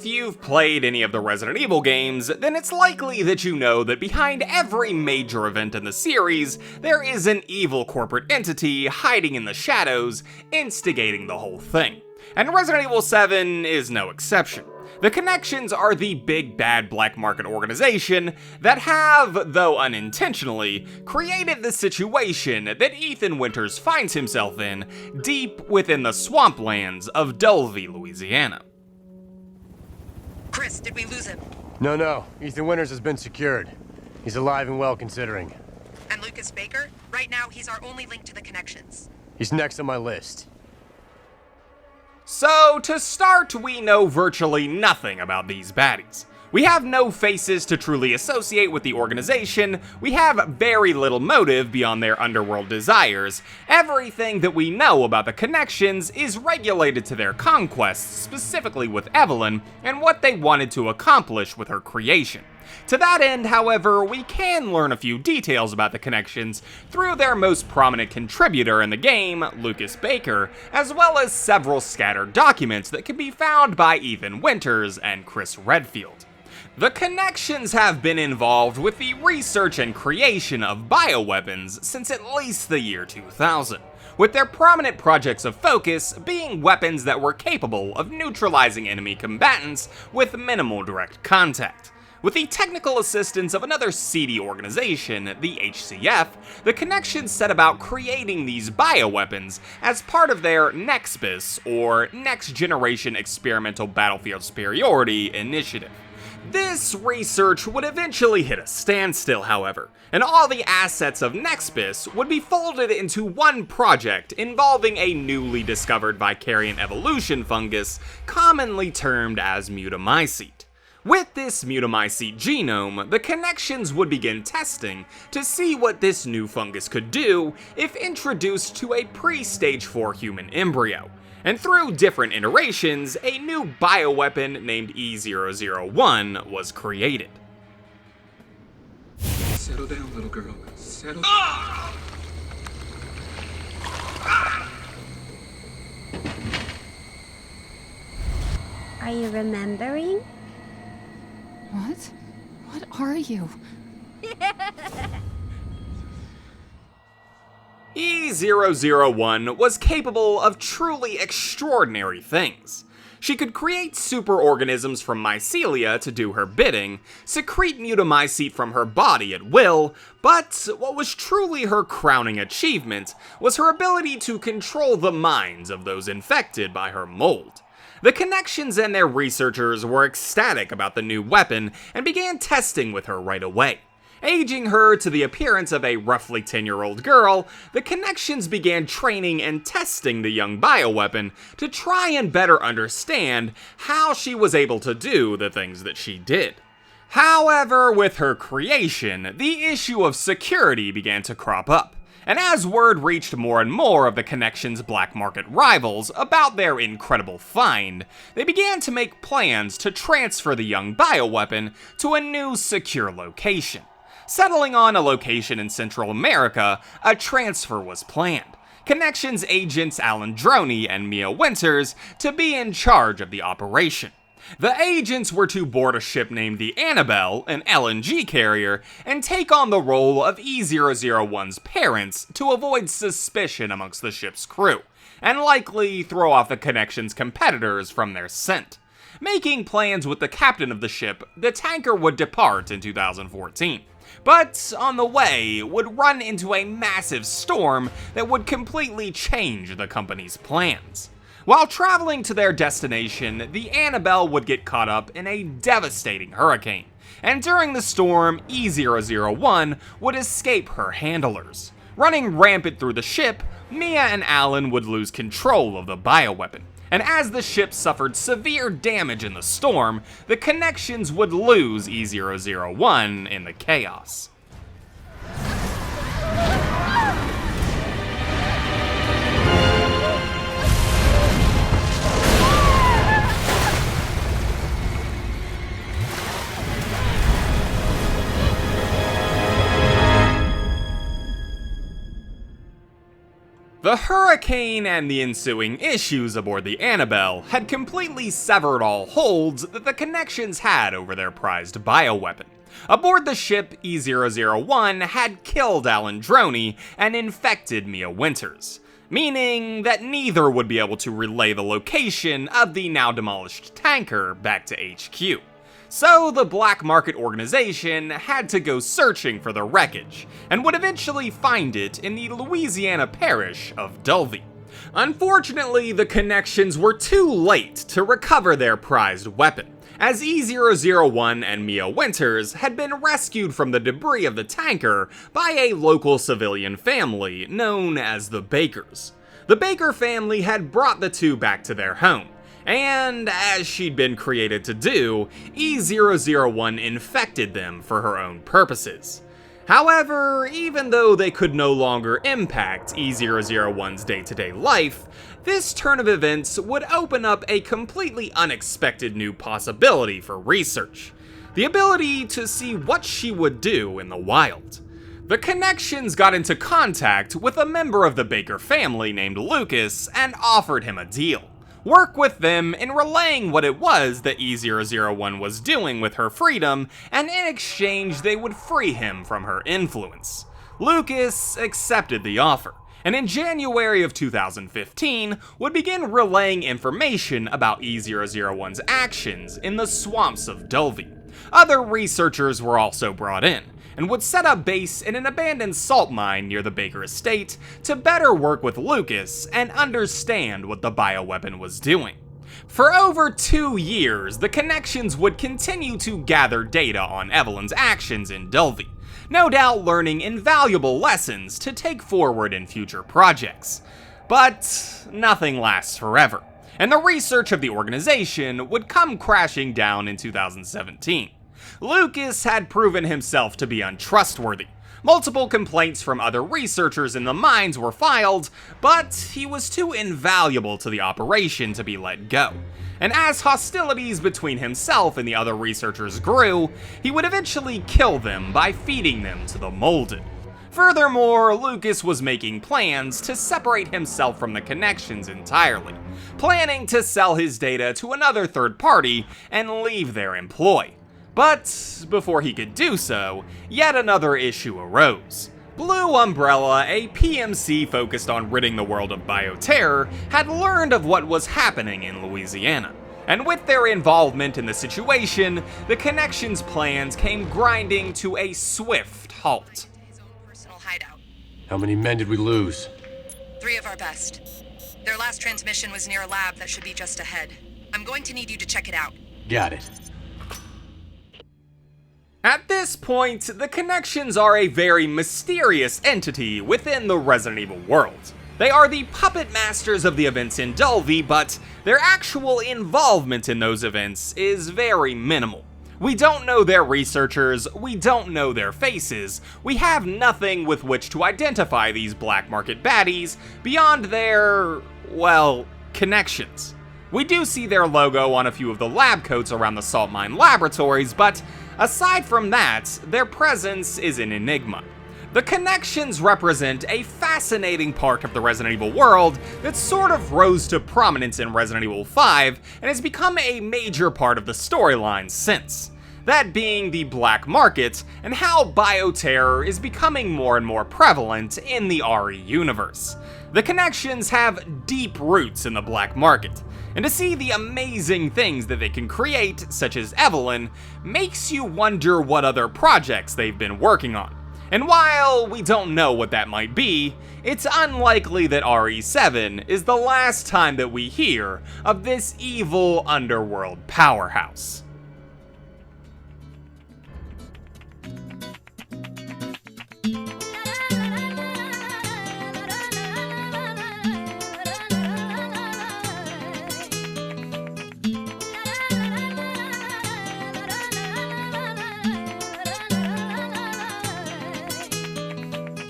If you've played any of the Resident Evil games, then it's likely that you know that behind every major event in the series, there is an evil corporate entity hiding in the shadows, instigating the whole thing. And Resident Evil 7 is no exception. The Connections are the big bad black market organization that have, though unintentionally, created the situation that Ethan Winters finds himself in deep within the swamplands of Dulvey, Louisiana. Chris, did we lose him? No. Ethan Winters has been secured. He's alive and well considering. And Lucas Baker? Right now, he's our only link to the Connections. He's next on my list. So, to start, we know virtually nothing about these baddies. We have no faces to truly associate with the organization, we have very little motive beyond their underworld desires. Everything that we know about the Connections is regulated to their conquests, specifically with Evelyn, and what they wanted to accomplish with her creation. To that end, however, we can learn a few details about the Connections through their most prominent contributor in the game, Lucas Baker, as well as several scattered documents that can be found by Ethan Winters and Chris Redfield. The Connections have been involved with the research and creation of bioweapons since at least the year 2000, with their prominent projects of focus being weapons that were capable of neutralizing enemy combatants with minimal direct contact. With the technical assistance of another seedy organization, the HCF, the Connections set about creating these bioweapons as part of their NEXBIS, or Next Generation Experimental Battlefield Superiority initiative. This research would eventually hit a standstill, however, and all the assets of NEXBIS would be folded into one project involving a newly discovered Vicarian evolution fungus commonly termed as mutamycete. With this mutamycete genome, the Connections would begin testing to see what this new fungus could do if introduced to a pre-stage 4 human embryo. And through different iterations, a new bioweapon named E001 was created. Settle down, little girl. Settle down. Are you remembering? What? What are you? E001 was capable of truly extraordinary things. She could create superorganisms from mycelia to do her bidding, secrete mutamycete from her body at will, but what was truly her crowning achievement was her ability to control the minds of those infected by her mold. The Connections and their researchers were ecstatic about the new weapon and began testing with her right away. Aging her to the appearance of a roughly 10-year-old girl, the Connections began training and testing the young bioweapon to try and better understand how she was able to do the things that she did. However, with her creation, the issue of security began to crop up. And as word reached more and more of the Connections' black market rivals about their incredible find, they began to make plans to transfer the young bioweapon to a new secure location. Settling on a location in Central America, a transfer was planned. Connections agents Alan Droney and Mia Winters to be in charge of the operation. The agents were to board a ship named the Annabelle, an LNG carrier, and take on the role of E001's parents to avoid suspicion amongst the ship's crew, and likely throw off the Connections' competitors from their scent. Making plans with the captain of the ship, the tanker would depart in 2014. But on the way, would run into a massive storm that would completely change the company's plans. While traveling to their destination, the Annabelle would get caught up in a devastating hurricane, and during the storm, E001 would escape her handlers. Running rampant through the ship, Mia and Alan would lose control of the bioweapon, and as the ship suffered severe damage in the storm, the Connections would lose E001 in the chaos. The hurricane and the ensuing issues aboard the Annabelle had completely severed all holds that the Connections had over their prized bioweapon. Aboard the ship, E-001 had killed Alan Droney and infected Mia Winters, meaning that neither would be able to relay the location of the now demolished tanker back to HQ. So the black market organization had to go searching for the wreckage, and would eventually find it in the Louisiana parish of Dulvey. Unfortunately, the Connections were too late to recover their prized weapon, as E-001 and Mia Winters had been rescued from the debris of the tanker by a local civilian family known as the Bakers. The Baker family had brought the two back to their home, and as she'd been created to do, E-001 infected them for her own purposes. However, even though they could no longer impact E-001's day-to-day life, this turn of events would open up a completely unexpected new possibility for research: the ability to see what she would do in the wild. The Connections got into contact with a member of the Baker family named Lucas and offered him a deal: work with them in relaying what it was that E-001 was doing with her freedom, and in exchange they would free him from her influence. Lucas accepted the offer, and in January of 2015 would begin relaying information about E-001's actions in the swamps of Dulvey. Other researchers were also brought in, and would set up base in an abandoned salt mine near the Baker estate to better work with Lucas and understand what the bioweapon was doing. For over 2 years, the Connections would continue to gather data on Evelyn's actions in Dulvey, no doubt learning invaluable lessons to take forward in future projects. But nothing lasts forever, and the research of the organization would come crashing down in 2017. Lucas had proven himself to be untrustworthy. Multiple complaints from other researchers in the mines were filed, but he was too invaluable to the operation to be let go. And as hostilities between himself and the other researchers grew, he would eventually kill them by feeding them to the molded. Furthermore, Lucas was making plans to separate himself from the Connections entirely, planning to sell his data to another third party and leave their employ. But before he could do so, yet another issue arose. Blue Umbrella, a PMC focused on ridding the world of bioterror, had learned of what was happening in Louisiana. And with their involvement in the situation, the Connections' plans came grinding to a swift halt. His own personal hideout. How many men did we lose? 3 of our best. Their last transmission was near a lab that should be just ahead. I'm going to need you to check it out. Got it. At this point, the Connections are a very mysterious entity within the Resident Evil world. They are the puppet masters of the events in Dulvey, but their actual involvement in those events is very minimal. We don't know their researchers, we don't know their faces, we have nothing with which to identify these black market baddies beyond their, well, connections. We do see their logo on a few of the lab coats around the salt mine laboratories, but aside from that, their presence is an enigma. The Connections represent a fascinating part of the Resident Evil world that sort of rose to prominence in Resident Evil 5 and has become a major part of the storyline since. That being the black market and how bioterror is becoming more and more prevalent in the RE universe. The Connections have deep roots in the black market, and to see the amazing things that they can create, such as Evelyn, makes you wonder what other projects they've been working on. And while we don't know what that might be, it's unlikely that RE7 is the last time that we hear of this evil underworld powerhouse.